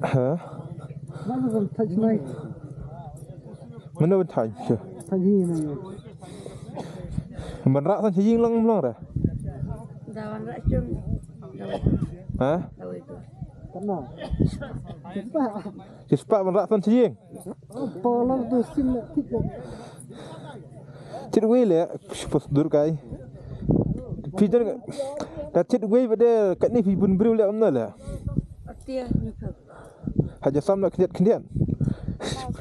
hả nó còn thay này mình đâu thay chưa thay gì này mình rã thành gì lăng lăng rồi Dawan rak cum. hả Tahu itu. kenal cepat cepat mình rã thành gì pola tu sim nak tiga chết quỷ lẹ prosedur cái phi chân đã chết quỷ về đây cái này phi bún bưu lẹ ông nói là Artinya nyukup. hanya sam nak kendian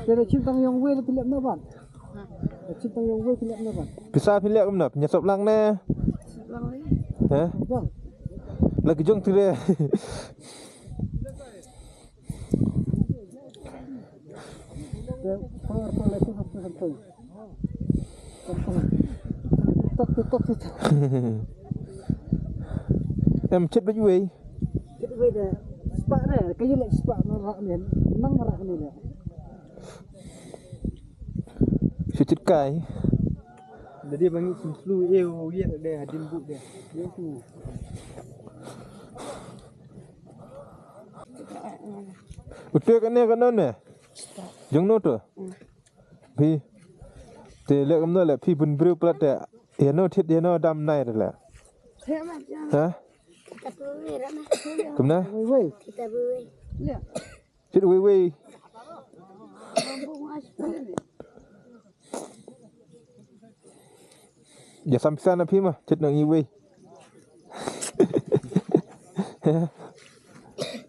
jadi cintang yang wei pilih mana ban cintang yang wei pilih mana ban bisa phi lẹ ông nè nhà sập lăng nè Sebelum ni. hả jom lagi jong tu deh power pola itu apa tok em chết với quỷ jadi wei dah sepak dah kayu lek sepak norak ni nang norak ni dah sự chết cái Jadi bangi sulu eo dia ada hadin bu dia. Dia tu. udah kan nè giống nốt rồi phi thì lẹ ông nói là phi bún bưu plát để hiện nó thiết hiện nó đam này rồi là Saya macam hả kita beli ramah. cầm nè wei Kita beli. lihat chết quỷ quỷ Kampung aspal. giờ sampai sana phi mà chết nó như quỷ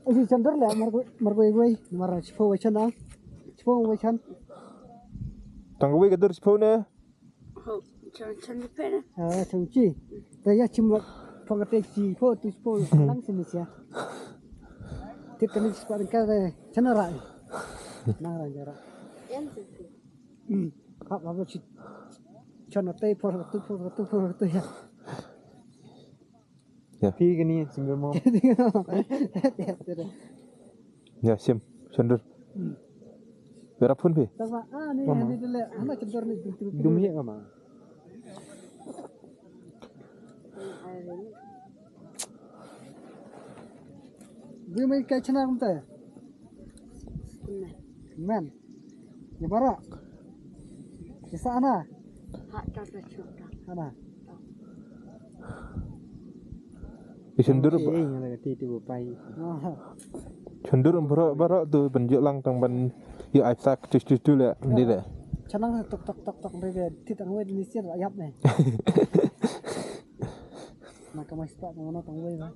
Isi cender lah, margo wei, marah cipo wei chan cipo wei chan, tang quỷ cái đứa phô nè Oh, macam depan. cang ci, daya cuma pengerti cipo tu cipo lang sini sia, kita ni cipo angkat deh, chan rai, nang rai jara, Yang tu. apa cit, chan otai por tu ya, Pi ke ni single mom. ya sim cender berapun phi Sama ni dulu, anak cender ni Dumi ke ma? dia main kayak cina kamu tahu, man, ya bara, kisah ana, Hak kata cuka. ana. cender Eh yang ada ti tu pai. cender berak tu penjuk lang tang ban ya aisak tu le ni le Canang tok mereka titang wei di sini ayam nih. Maka masih tak mau nonton wei lah.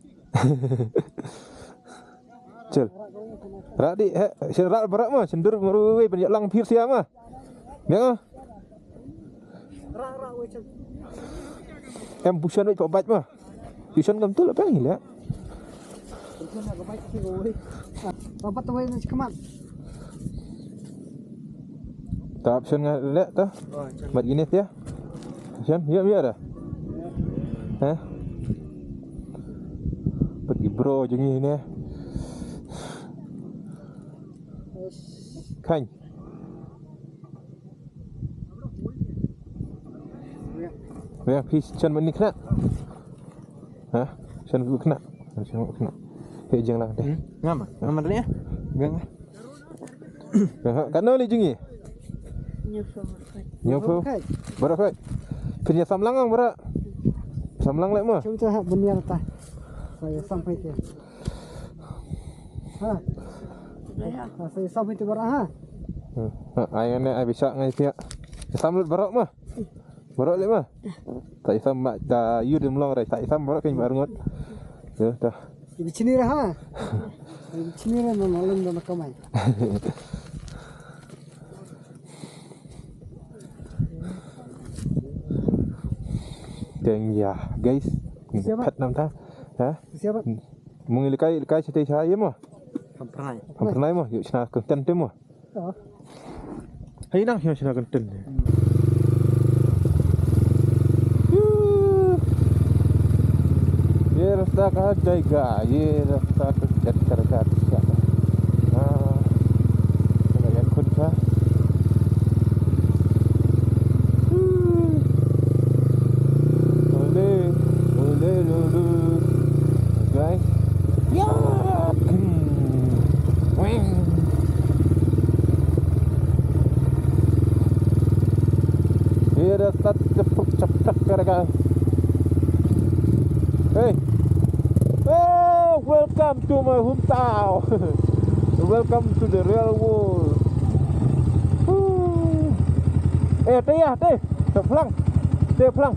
chel rak di sen rak berak mah cender merui penjuk lang phir sia mah nghe Rak wei cen. em busan wei pak mah busan kam tu lah pengen le Mungkin agak baik sih wei. Bapak tuh wei masih keman. tak sen le ta Oh, mat gini ya sen ya dah hah pergi bro je ni kan ya pis sen ni kena hah sen kena hei jangan lah deh ngam. Ngam ni ya? Gang. kan ni jengi Nyukup. nyopo berapa punya samlang ang berak samlang lek mah Cuma tu benar tak. Saya sampai tu. Ha, saya sampai tu berah ha. ai ne ai bisa ngai pia samlut berak mah berak lek mah tak isam mak da yu dem long rai tak isam berak kan baru ngot ya dah Di sini lah ha. Di sini lah malam dah makan mai. dan ya guys Siapa? 4 6 tháng hả Siapa? mung cái sete saya mah Pernah. pernah mah yuk sina konten tu mah Oh. hai nang sina konten ये रास्ता कहाँ जाएगा ये रास्ता तो करके yang kun ka oleh guys ya Here start cepet kira-kira. Hey, oh, welcome to my hometown. Welcome to the real world. Teh ya, teh pulang. Teh pulang.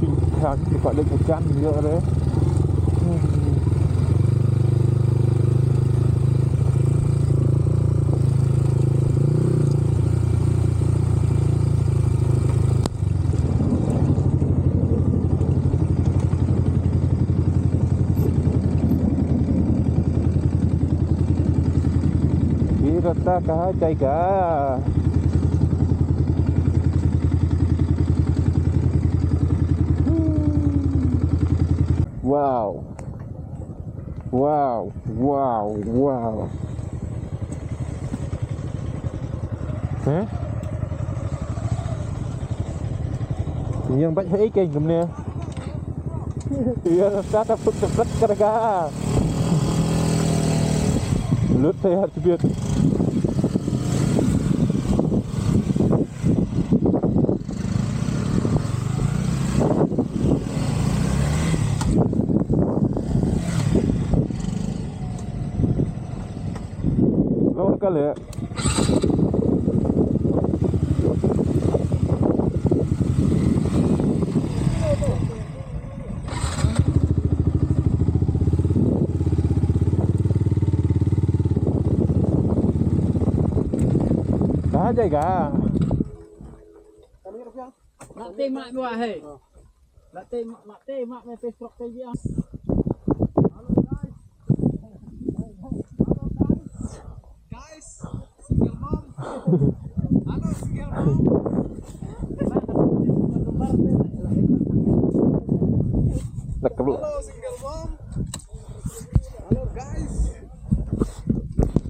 Tingkat dekat lagi hujan dia deh. Kita kah jaga. Wow. Wow, wow, wow. Yang baca ikan kemana? Iya, tak cepet kira-kira. Lut saya biar. Lawan kali ya. Kah jaga. Nak teh mak buat hei. Nak teh mak me Facebook teh dia. Guys, single mom. Halo single mom. Nak kebel. Halo single mom. Halo guys.